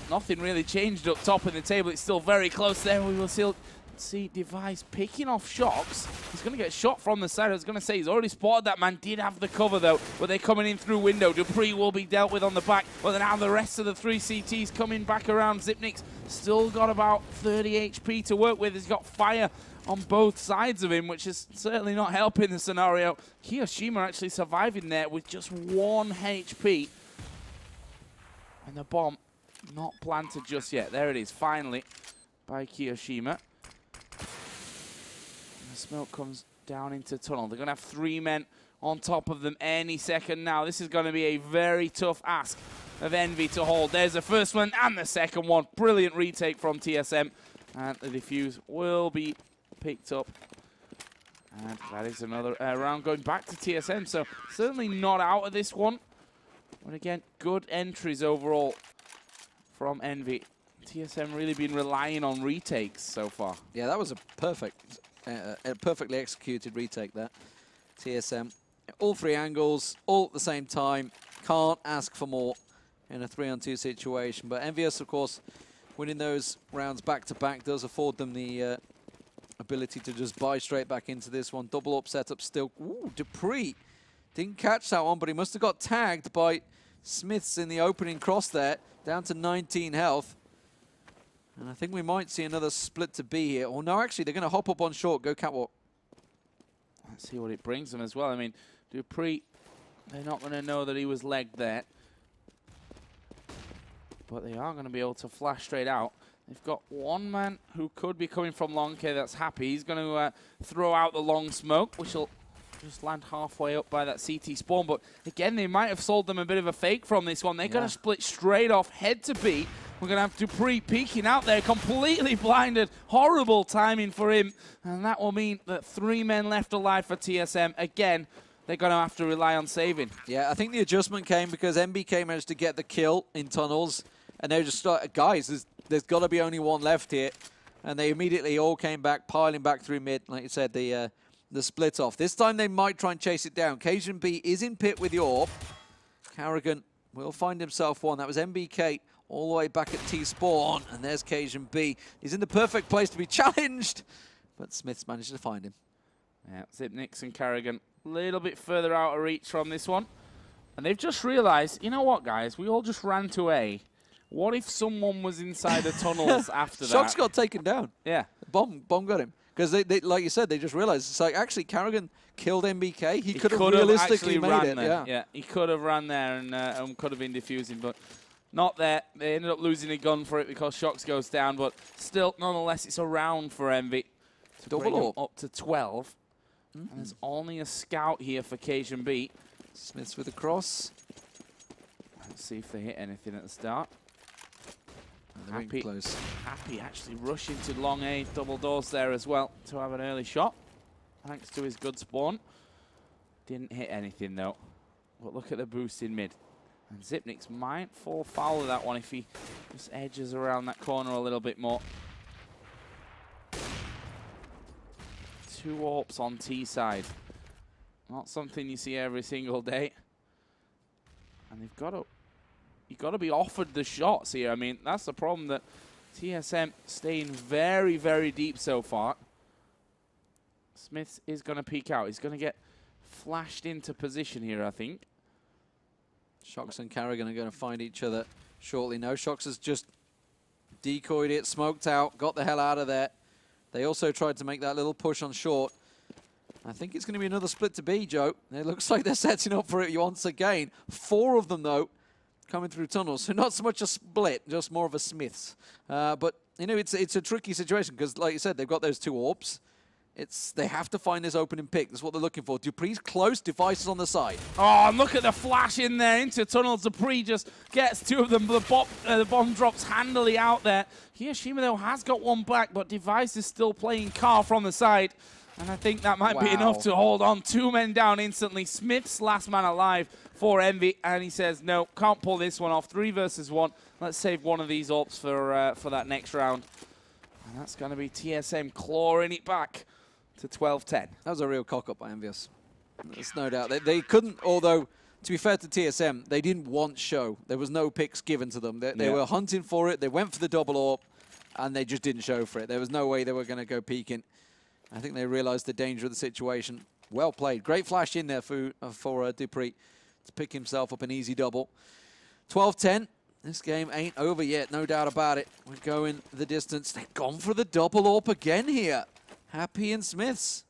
nothing really changed up top in the table. It's still very close there. We will still see Device picking off Shox. He's going to get shot from the side. I was going to say he's already spotted that man. Did have the cover though, but they're coming in through window. Dupree will be dealt with on the back. But now the rest of the 3 CTs coming back around. Xyp9x still got about 30 HP to work with. He's got fire on both sides of him, which is certainly not helping the scenario. Kiyoshima actually surviving there with just 1 HP. And the bomb not planted just yet. There it is, finally, by Kiyoshima. And the smoke comes down into tunnel. They're going to have 3 men on top of them any second now. This is going to be a very tough ask of Envy to hold. There's the first one and the second one. Brilliant retake from TSM. And the defuse will be picked up. And that is another round going back to TSM. So certainly not out of this one. But again, good entries overall from Envy. TSM really been relying on retakes so far. Yeah, that was a perfectly executed retake there. TSM, all 3 angles, all at the same time. Can't ask for more in a 3-on-2 situation. But EnVyUS, of course, winning those rounds back-to-back does afford them the ability to just buy straight back into this one. Double up setup still. Ooh, Dupree didn't catch that one, but he must have got tagged by Smiths in the opening cross there. Down to 19 health. And I think we might see another split to B here. Oh, no, actually, they're going to hop up on short, go catwalk. Let's see what it brings them as well. I mean, Dupree, they're not going to know that he was legged there. But they are going to be able to flash straight out. They've got 1 man who could be coming from long K that's happy. He's going to throw out the long smoke, which will just land halfway up by that CT spawn. But again, they might have sold them a bit of a fake from this one. They're going to split straight off, head to B. We're going to have Dupree peeking out there, completely blinded. Horrible timing for him. And that will mean that 3 men left alive for TSM. Again, they're going to have to rely on saving. Yeah, I think the adjustment came because MBK managed to get the kill in tunnels. And they just started, guys, there's got to be only 1 left here. And they immediately all came back, piling back through mid. Like you said, the split off. This time they might try and chase it down. Cajun B is in pit with the AWP. Carrigan will find himself 1. That was MBK all the way back at T-spawn. And there's Cajun B. He's in the perfect place to be challenged. But Smith's managed to find him. Yeah, Xyp9x and Carrigan a little bit further out of reach from this one. And they've just realized, you know what, guys? We all just ran to A. What if someone was inside the tunnels after that? Shox got taken down. Yeah. Bomb got him. Because, they, like you said, they just realized, it's like, actually, Carrigan killed MBK. He could have realistically made it. Yeah, he could have ran there and could have been defusing, but not there. They ended up losing a gun for it because Shox goes down, but still, nonetheless, it's a round for Envy. Double up to 12. And there's only a scout here for Cajun B. Smiths with a cross. Let's see if they hit anything at the start. Happy, close. Happy actually rushing to long A, double doors there as well to have an early shot, thanks to his good spawn. Didn't hit anything though. But look at the boost in mid. And Xyp9x might fall foul of that one if he just edges around that corner a little bit more. 2 AWPs on T side. Not something you see every single day. And they've got to... You've got to be offered the shots here. I mean, that's the problem, that TSM staying very, very deep so far. Smith is going to peek out. He's going to get flashed into position here, I think. Shox and Carrigan are going to find each other shortly. No, Shox has just decoyed it, smoked out, got the hell out of there. They also tried to make that little push on short. I think it's going to be another split to B, Joe. It looks like they're setting up for it once again. 4 of them, though, coming through tunnels. So not so much a split, just more of a Smiths. But, you know, it's a tricky situation because, like you said, they've got those 2 AWPs. They have to find this opening pick. That's what they're looking for. Dupree's close, Devices on the side. Oh, and look at the flash in there into tunnels. Dupree just gets 2 of them. The bomb drops handily out there. Hiroshima, though, has got 1 back, but Device is still playing Carr from the side. And I think that might be enough to hold on. 2 men down instantly. Smith's last man alive for Envy, and he says, no, can't pull this one off. 3 versus 1. Let's save one of these AWPs for that next round. And that's going to be TSM clawing it back to 12-10. That was a real cock-up by EnVyUS. There's no doubt. They couldn't, although, to be fair to TSM, they didn't want show. There was no picks given to them. They were hunting for it. They went for the double AWP, and they just didn't show for it. There was no way they were going to go peeking. I think they realized the danger of the situation. Well played. Great flash in there for Dupree to pick himself up an easy double. 12-10. This game ain't over yet, no doubt about it. We're going the distance. They've gone for the double AWP again here. Happy and Smiths.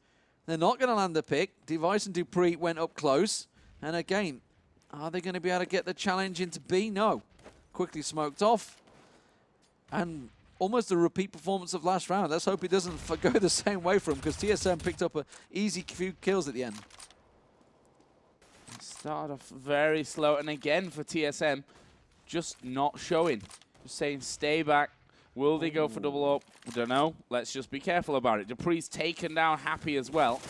They're not going to land the pick. Device and Dupree went up close. And again, are they going to be able to get the challenge into B? No. Quickly smoked off. And almost a repeat performance of last round. Let's hope it doesn't go the same way for them, because TSM picked up an easy few kills at the end. Started off very slow. And again for TSM, just not showing. Just saying, stay back. Will they go for double up? I don't know. Let's just be careful about it. Dupree's taken down Happy as well.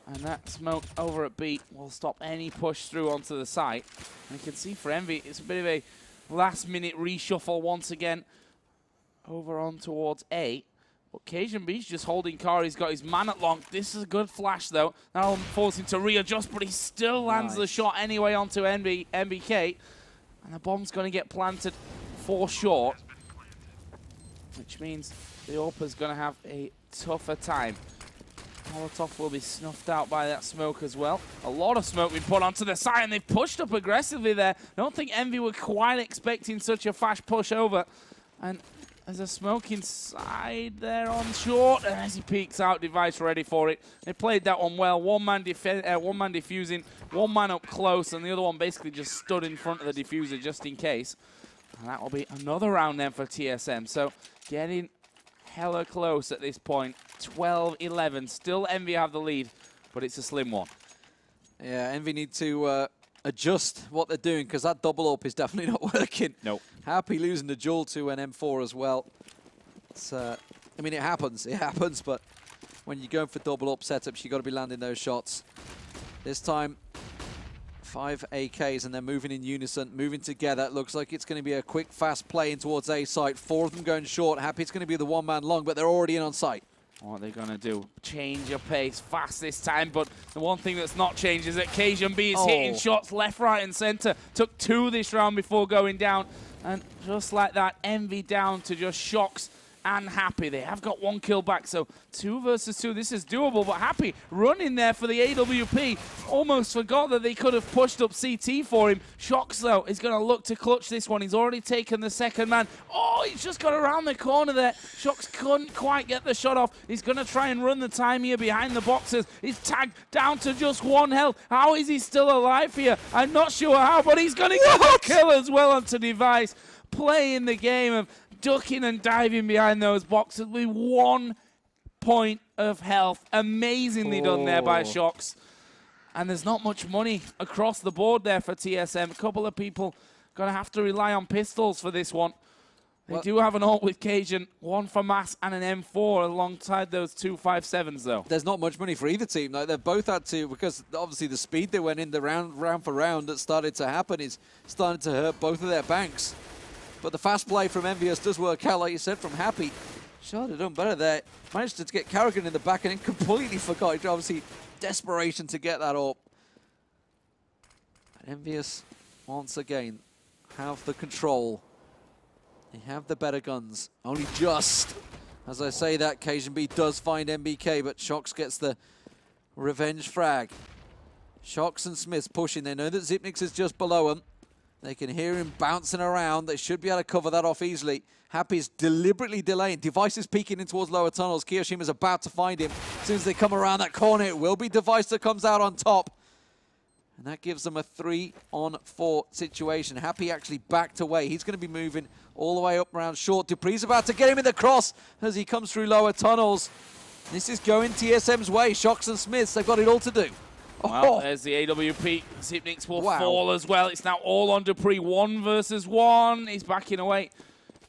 And that smoke over at B will stop any push through onto the site. And you can see for Envy, it's a bit of a last-minute reshuffle once again over on towards A. But Cajun B's just holding Carr. He's got his man at long. This is a good flash, though. That'll force him to readjust, but he still lands the shot anyway onto MBK. And the bomb's going to get planted for short, which means the AWP's going to have a tougher time. Molotov will be snuffed out by that smoke as well. A lot of smoke being put onto the side, and they've pushed up aggressively there. I don't think Envy were quite expecting such a fast push over. And there's a smoke inside there on short, and as he peeks out, Device ready for it. They played that one well. One man defusing, 1 man up close, and the other one basically just stood in front of the diffuser just in case. And that will be another round then for TSM. So getting hella close at this point. 12-11. Still Envy have the lead, but it's a slim one. Yeah, Envy need to adjust what they're doing, because that double AWP is definitely not working. Nope. Happy losing the duel to an M4 as well. It's, I mean, it happens, but when you go for double AWP setups, you got to be landing those shots. This time, 5 AKs, and they're moving in unison, moving together. It looks like it's going to be a quick, fast play in towards A site. 4 of them going short. Happy it's going to be the 1-man long, but they're already in on site. What are they going to do? Change your pace fast this time, but the one thing that's not changed is that Cajun B is hitting shots left, right, and center. Took 2 this round before going down, and just like that, Envy down to just Shocks and Happy. They have got 1 kill back, so 2 versus 2. This is doable, but Happy running there for the AWP. Almost forgot that they could have pushed up CT for him. Shocks, though, is going to look to clutch this one. He's already taken the second man. Oh, he's just got around the corner there. Shocks couldn't quite get the shot off. He's going to try and run the time here behind the boxes. He's tagged down to just 1 health. How is he still alive here? I'm not sure how, but he's going to get the kill as well onto Device. Playing the game of ducking and diving behind those boxes with 1 point of health. Amazingly done there by Shocks. And there's not much money across the board there for TSM. A couple of people going to have to rely on pistols for this one. They do have an ult with Cajun, 1 for Mass and an M4 alongside those 2 5.7s, though. There's not much money for either team. Like, they've both had to, because obviously the speed they went in the round for round that started to happen is starting to hurt both of their banks. But the fast play from EnVyUS does work out, like you said, from Happy. Should have done better there. Managed to get Carrigan in the back and then completely forgot. Obviously, desperation to get that up. And EnVyUS, once again, have the control. They have the better guns. Only just. As I say that, Cajun B does find MBK, but Shocks gets the revenge frag. Shocks and Smiths pushing. They know that Zipnix is just below them. They can hear him bouncing around. They should be able to cover that off easily. Happy's deliberately delaying. Device is peeking in towards lower tunnels. Kiroshima's about to find him. As soon as they come around that corner, it will be Device that comes out on top. And that gives them a 3-on-4 situation. Happy actually backed away. He's going to be moving all the way up around short. Dupree's about to get him in the cross as he comes through lower tunnels. This is going TSM's way. Shocks and Smiths, they've got it all to do. Well, there's the AWP. Zipnix will fall as well. It's now all on Dupree. 1 versus 1. He's backing away.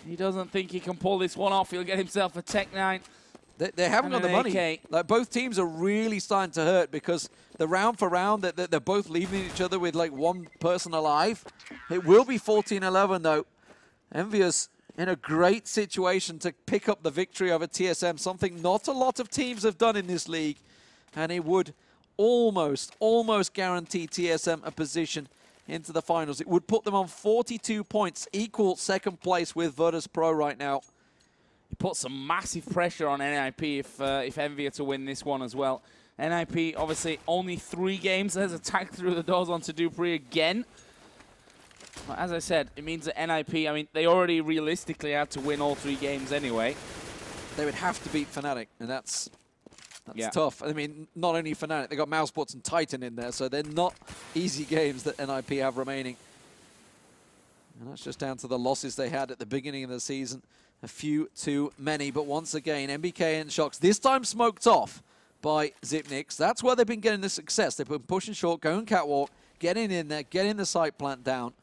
He doesn't think he can pull this one off. He'll get himself a Tech 9. They haven't got the money. AK. Like, both teams are really starting to hurt because the round for round, they're both leaving each other with like 1 person alive. It will be 14-11 though. EnVyUS in a great situation to pick up the victory over TSM, something not a lot of teams have done in this league. And it would almost guarantee TSM a position into the finals. It would put them on 42 points, equal second place with Virtus Pro right now. It puts some massive pressure on NIP if EnVy are to win this one as well. NIP, obviously, only 3 games. There's a tag through the doors onto Dupree again. But as I said, it means that NIP, I mean, they already realistically had to win all 3 games anyway. They would have to beat Fnatic, and that's tough. I mean, not only Fnatic, they got Mousebots and Titan in there, so they're not easy games that NIP have remaining. And that's just down to the losses they had at the beginning of the season. A few too many, but once again, MBK and Shocks, this time smoked off by Zipnix. That's where they've been getting the success. They've been pushing short, going catwalk, getting in there, getting the site plant down.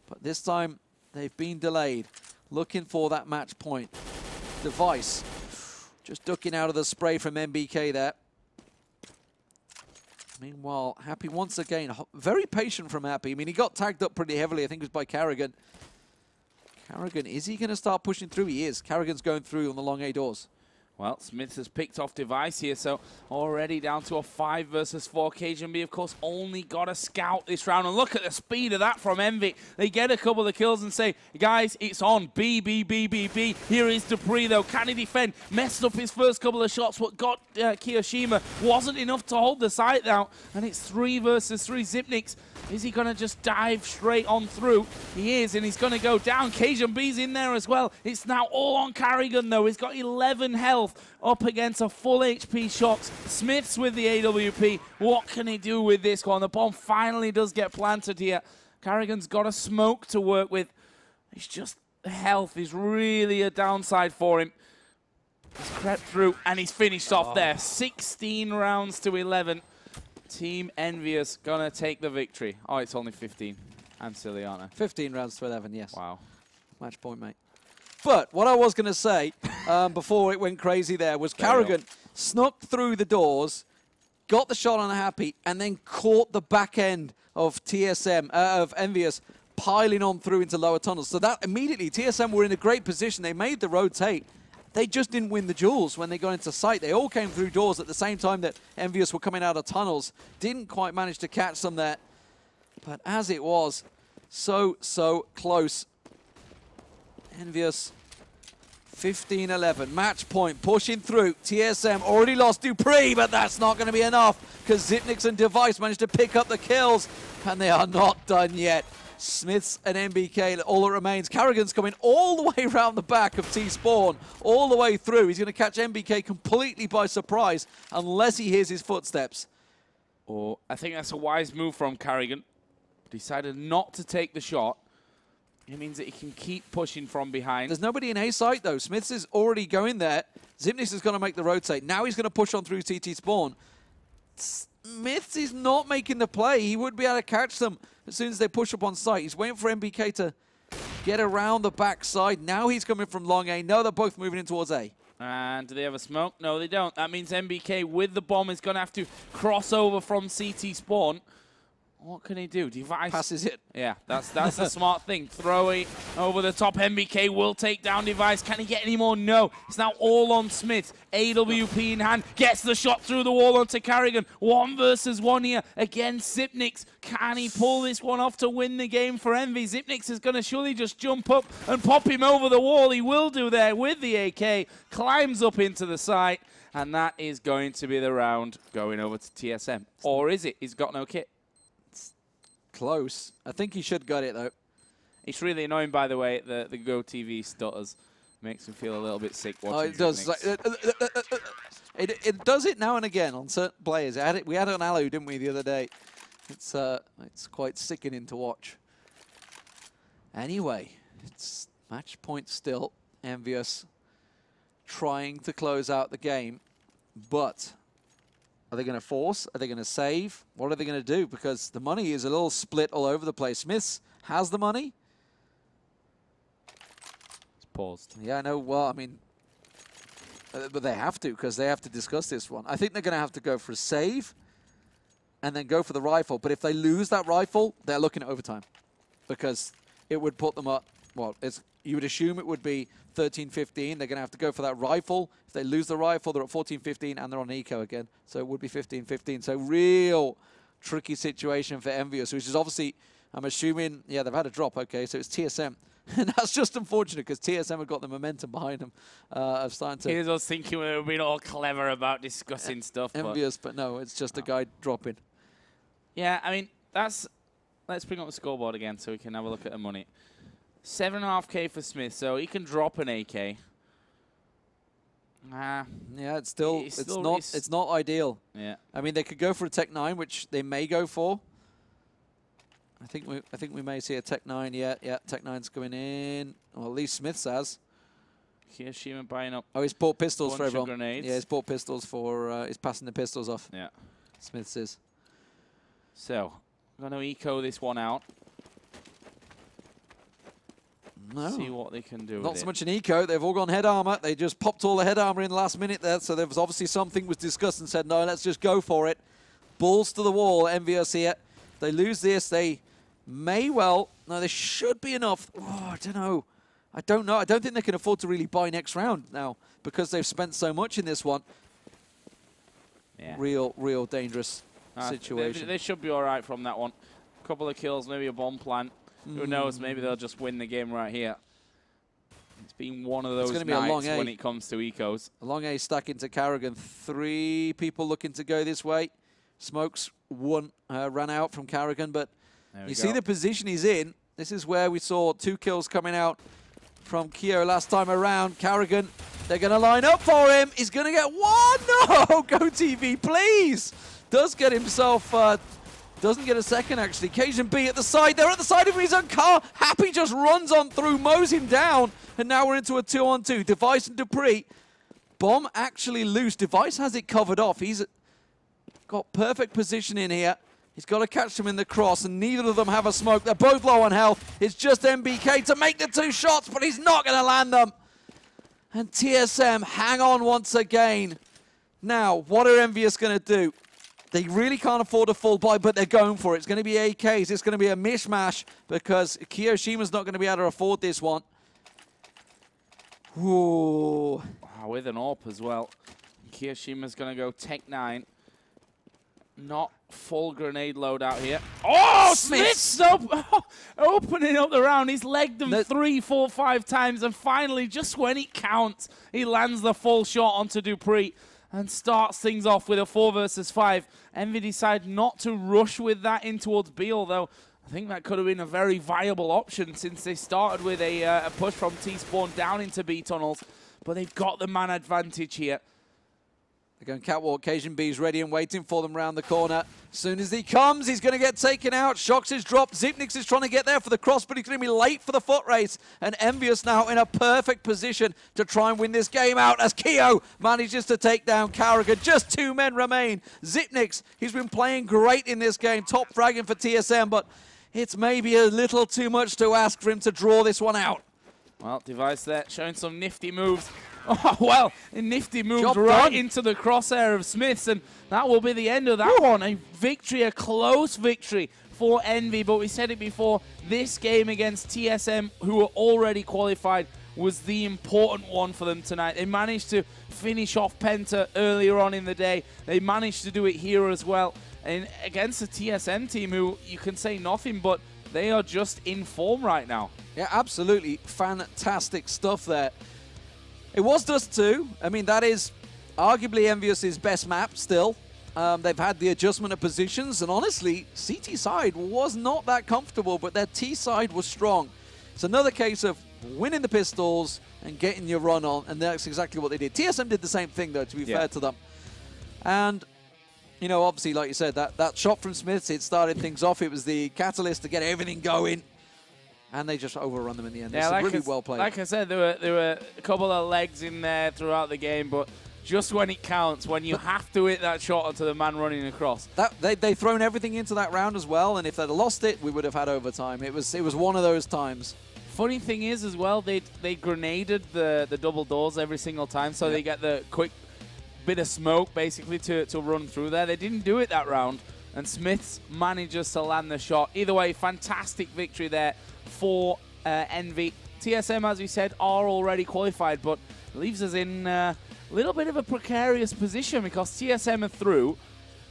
But this time, they've been delayed, looking for that match point. Device, just ducking out of the spray from MBK there. Meanwhile, Happy once again, very patient from Happy. I mean, he got tagged up pretty heavily, I think it was by Carrigan. Carrigan, is he going to start pushing through? He is. Carrigan's going through on the long A doors. Well, Smith has picked off Device here, so already down to a 5 versus 4. KGB, of course, only got a scout this round. And look at the speed of that from Envy. They get a couple of kills and say, guys, it's on. B. Here is Dupree, though. Can he defend? Messed up his first couple of shots. What got Kiyoshima wasn't enough to hold the site down. And it's 3 versus 3. Zipnix, is he going to just dive straight on through? He is, and he's going to go down. KGB's in there as well. It's now all on Carrigan, though. He's got 11 health. Up against a full HP Shocks. Smiths with the AWP. What can he do with this one? The bomb finally does get planted here. Carrigan's got a smoke to work with. It's just the health is really a downside for him. He's crept through and he's finished off there. 16 rounds to 11. Team EnVyUS gonna take the victory. Oh, it's only 15. I'm silly, aren't I? 15 rounds to 11, yes. Wow. Match point, mate. But what I was going to say before it went crazy there was Carrigan snuck through the doors, got the shot on Happy, and then caught the back end of TSM, of EnVyUS, piling on through into lower tunnels. So that immediately, TSM were in a great position. They made the rotate. They just didn't win the duels when they got into sight. They all came through doors at the same time that EnVyUS were coming out of tunnels. Didn't quite manage to catch them there. But as it was, so close. EnVyUS 15-11, match point, pushing through. TSM already lost Dupree, but that's not going to be enough because Zipnix and Device managed to pick up the kills, and they are not done yet. Smiths and MBK, all that remains. Carrigan's coming all the way around the back of T-Spawn, all the way through. He's going to catch MBK completely by surprise unless he hears his footsteps. Or I think that's a wise move from Carrigan. Decided not to take the shot. It means that he can keep pushing from behind. There's nobody in A site, though. Smiths is already going there. Zipnix is going to make the rotate. Now he's going to push on through TT Spawn. Smiths is not making the play. He would be able to catch them as soon as they push up on site. He's waiting for MBK to get around the backside. Now he's coming from long A. No, they're both moving in towards A. And do they have a smoke? No, they don't. That means MBK with the bomb is going to have to cross over from CT Spawn. What can he do? Device passes it. Yeah, that's a smart thing. Throw it over the top. MBK will take down Device. Can he get any more? No. It's now all on Smith. AWP in hand. Gets the shot through the wall onto Carrigan. 1 versus 1 here against Zipnix. Can he pull this one off to win the game for Envy? Zipnix is going to surely just jump up and pop him over the wall. He will do there with the AK. Climbs up into the site. And that is going to be the round going over to TSM. Or is it? He's got no kit. Close. I think he should got it, though. It's really annoying, by the way, the Go TV stutters. Makes me feel a little bit sick watching it does. It does it now and again on certain players. We had it on Alu, didn't we, the other day? It's quite sickening to watch. Anyway, it's match point still. EnVyUS trying to close out the game, but are they going to force? Are they going to save? What are they going to do? Because the money is a little split all over the place. Smiths has the money. It's paused. Yeah, I know. Well, I mean, but they have to, because they have to discuss this one. I think they're going to have to go for a save and then go for the rifle. But if they lose that rifle, they're looking at overtime, because it would put them up. Well, you would assume it would be 13-15. They're going to have to go for that rifle. If they lose the rifle, they're at 14-15, and they're on eco again. So it would be 15-15. So real tricky situation for EnVyUS, which is obviously, I'm assuming, yeah, they've had a drop. Okay, so it's TSM. And that's just unfortunate, because TSM have got the momentum behind them of starting to... Here's us thinking we were being all clever about discussing stuff. EnVyUS, but no, it's just a guy dropping. Yeah, I mean, that's... Let's bring up the scoreboard again so we can have a look at the money. 7.5k for Smith, so he can drop an AK. Yeah, it's not ideal. Yeah. I mean, they could go for a Tech 9, which they may go for. I think we may see a Tech 9. Yeah, Tech 9's coming in. Well, at least Smith's has. Hiroshima buying up. Oh, he's bought pistols for everyone. Grenades. Yeah, he's bought pistols for. He's passing the pistols off. Yeah. Smith's is. So, I'm going to eco this one out. No. See what they can do. Not so much an eco. They've all gone head armor. They just popped all the head armor in the last minute there. So there was obviously something was discussed and said, no, let's just go for it. Balls to the wall. EnVyUS here. They lose this. They may well. No, there should be enough. Oh, I don't know. I don't know. I don't think they can afford to really buy next round now, because they've spent so much in this one. Yeah. Real dangerous situation. They should be all right from that one. A couple of kills, maybe a bomb plant. Who knows? Maybe they'll just win the game right here. It's been one of those nights when it comes to ecos. A long A stack into Carrigan. 3 people looking to go this way. Smokes ran out from Carrigan, but you see the position he's in. This is where we saw 2 kills coming out from Keo last time around. Carrigan, they're going to line up for him. He's going to get 1. No, go TV, please. Does get himself... doesn't get a second, actually. Cajun B at the side. They're at the side of his own car. Happy just runs on through, mows him down. And now we're into a 2-on-2. Device and Dupree. Bomb actually loose. Device has it covered off. He's got perfect position in here. He's got to catch them in the cross, and neither of them have a smoke. They're both low on health. It's just MBK to make the 2 shots, but he's not going to land them. And TSM hang on once again. Now, what are EnVyUS going to do? They really can't afford a full buy, but they're going for it. It's going to be AKs. It's going to be a mishmash, because Kiyoshima's not going to be able to afford this one. Ooh. Wow, with an AWP as well. Kiyoshima's going to go Tech 9. Not full grenade load out here. Oh, Smith's opening up the round. He's legged them 3, 4, 5 times, and finally, just when it counts, he lands the full shot onto Dupree and starts things off with a 4 versus 5. Envy decide not to rush with that in towards B, although I think that could have been a very viable option, since they started with a push from T-spawn down into B tunnels. But they've got the man advantage here. They're going catwalk. Cajun B's ready and waiting for them round the corner. As soon as he comes, he's going to get taken out. Shox is dropped. Zipnix is trying to get there for the cross, but he's going to be late for the foot race. And EnVyUS now in a perfect position to try and win this game out, as Keo manages to take down Carrigan. Just 2 men remain. Zipnix, he's been playing great in this game. Top fragging for TSM, but it's maybe a little too much to ask for him to draw this one out. Well, Device there showing some nifty moves. Oh, well, a nifty move right into the crosshair of Smiths, and that will be the end of that one. A victory, a close victory for Envy, but we said it before, this game against TSM, who were already qualified, was the important one for them tonight. They managed to finish off Penta earlier on in the day. They managed to do it here as well. And against the TSM team, who you can say nothing, but they are just in form right now. Yeah, absolutely fantastic stuff there. It was Dust2. I mean, that is arguably EnVyUS' best map still. They've had the adjustment of positions, and honestly, CT side was not that comfortable, but their T side was strong. It's another case of winning the pistols and getting your run on, and that's exactly what they did. TSM did the same thing, though, to be fair to them. And you know, obviously, like you said, that shot from Smiths, it started things off. It was the catalyst to get everything going. And they just overrun them in the end. Yeah, like really well played. Like I said, there were a couple of legs in there throughout the game, but just when it counts, when you have to hit that shot onto the man running across. They've thrown everything into that round as well, and if they'd lost it, we would have had overtime. It was one of those times. Funny thing is, as well, they grenaded the double doors every single time, so they get the quick bit of smoke, basically, to run through there. They didn't do it that round, and Smiths manages to land the shot. Either way, fantastic victory there for EnVy. TSM, as we said, are already qualified, but leaves us in a little bit of a precarious position because TSM are through.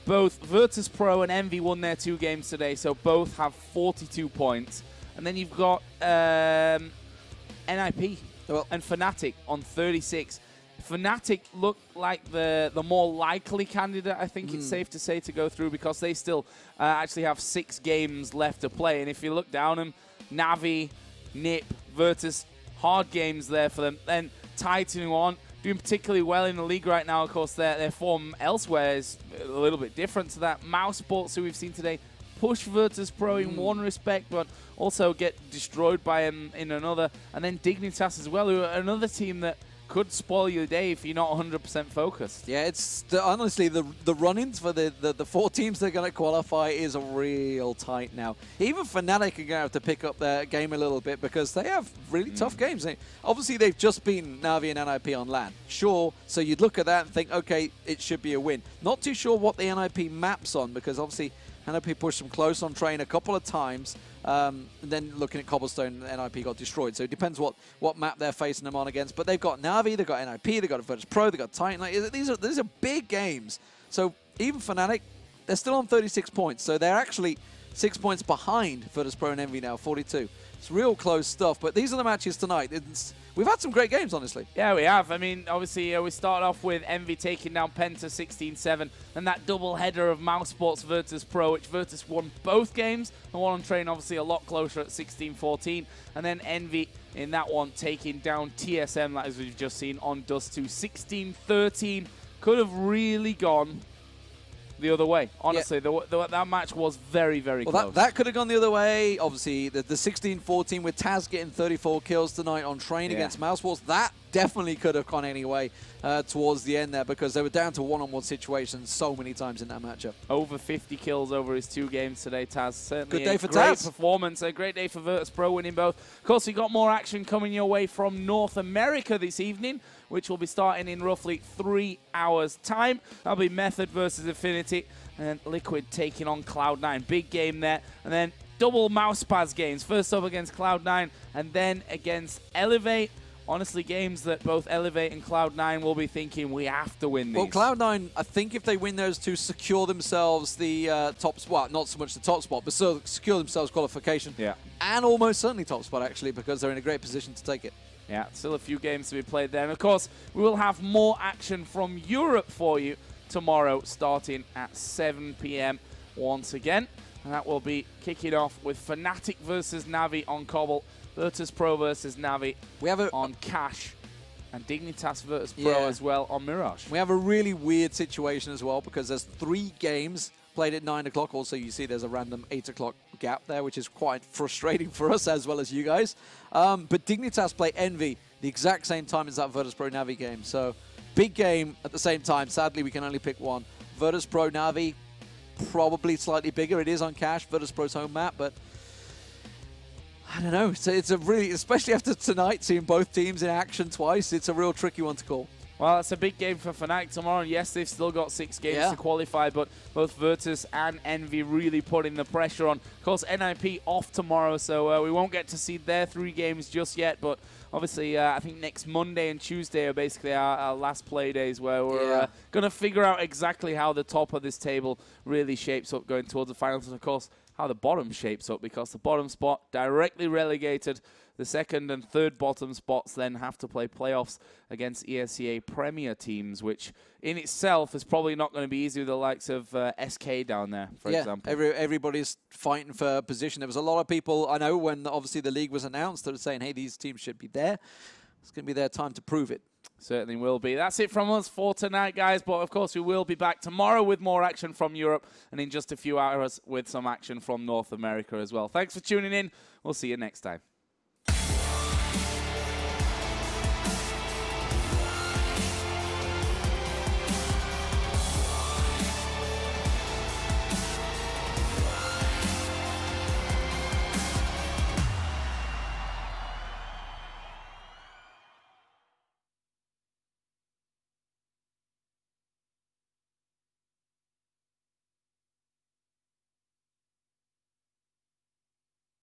Both Virtus Pro and EnVy won their 2 games today, so both have 42 points. And then you've got NIP and Fnatic on 36. Fnatic look like the more likely candidate, I think it's safe to say, to go through because they still actually have 6 games left to play. And if you look down them, Navi, NiP, Virtus, hard games there for them. Then Titan, who aren't doing particularly well in the league right now. Of course, their form elsewhere is a little bit different to that. mousesports, who we've seen today, push Virtus Pro in one respect, but also get destroyed by him in another. And then Dignitas as well, who are another team that could spoil your day if you're not 100% focused. Yeah, it's honestly the run-ins for the 4 teams that are going to qualify is real tight now. Even Fnatic are going to have to pick up their game a little bit because they have really tough games. Obviously, they've just beaten Navi and NIP on LAN. Sure, so you'd look at that and think, okay, it should be a win. Not too sure what the NIP map's on because obviously NIP pushed them close on train a couple of times. And then looking at Cobblestone, NIP got destroyed. So it depends what map they're facing them on against. But they've got Navi, they've got NIP, they've got Virtus Pro, they've got Titan. Like, these are big games. So even Fnatic, they're still on 36 points. So they're actually 6 points behind Virtus Pro and EnVy now, 42. It's real close stuff. But these are the matches tonight. We've had some great games, honestly. Yeah, we have. I mean, obviously, we start off with EnVy taking down Penta 16-7, and that double header of mousesports Virtus Pro, which Virtus won both games. The one on train, obviously, a lot closer at 16-14. And then EnVy in that one taking down TSM, as we've just seen on Dust2, 16-13. Could have really gone the other way. Honestly, that match was very, very close. That could have gone the other way. Obviously, the 16-14 with Taz getting 34 kills tonight on train against mousesports, that definitely could have gone anyway towards the end there because they were down to one-on-one situations so many times in that matchup. Over 50 kills over his 2 games today, Taz. Certainly good day for great Taz. Performance. A great day for Virtus Pro, winning both. Of course, we got more action coming your way from North America this evening, which will be starting in roughly 3 hours' time. That'll be Method versus Affinity, and Liquid taking on Cloud9. Big game there. And then double mousepad games. First up against Cloud9, and then against Elevate. Honestly, games that both Elevate and Cloud9 will be thinking, we have to win these. Well, Cloud9, I think if they win those 2, secure themselves the top spot. Not so much the top spot, but still secure themselves qualification. Yeah. And almost certainly top spot, actually, because they're in a great position to take it. Yeah, still a few games to be played there. And, of course, we will have more action from Europe for you tomorrow, starting at 7 p.m. once again. And that will be kicking off with Fnatic versus Navi on Cobble, Virtus Pro versus Navi on Cash, and Dignitas Virtus Pro as well on Mirage. We have a really weird situation as well because there's 3 games played at 9 o'clock. Also, you see there's a random 8 o'clock gap there, which is quite frustrating for us as well as you guys. But Dignitas play EnVy the exact same time as that Virtus Pro Navi game. So big game at the same time. Sadly, we can only pick one. Virtus Pro Navi, probably slightly bigger. It is on Cash, Virtus Pro's home map, but I don't know. It's a really, especially after tonight, seeing both teams in action twice, it's a real tricky one to call. Well, it's a big game for Fnatic tomorrow. Yes, they've still got 6 games to qualify, but both Virtus and EnVy really putting the pressure on. Of course, NIP off tomorrow, so we won't get to see their 3 games just yet, but obviously, I think next Monday and Tuesday are basically our last play days where we're going to figure out exactly how the top of this table really shapes up going towards the finals, and of course, how the bottom shapes up, because the bottom spot directly relegated. The second and third bottom spots then have to play playoffs against ESEA Premier teams, which in itself is probably not going to be easy with the likes of SK down there, for example. Everybody's fighting for position. There was a lot of people, I know, when obviously the league was announced, that were saying, hey, these teams should be there. It's going to be their time to prove it. Certainly will be. That's it from us for tonight, guys. But, of course, we will be back tomorrow with more action from Europe and in just a few hours with some action from North America as well. Thanks for tuning in. We'll see you next time.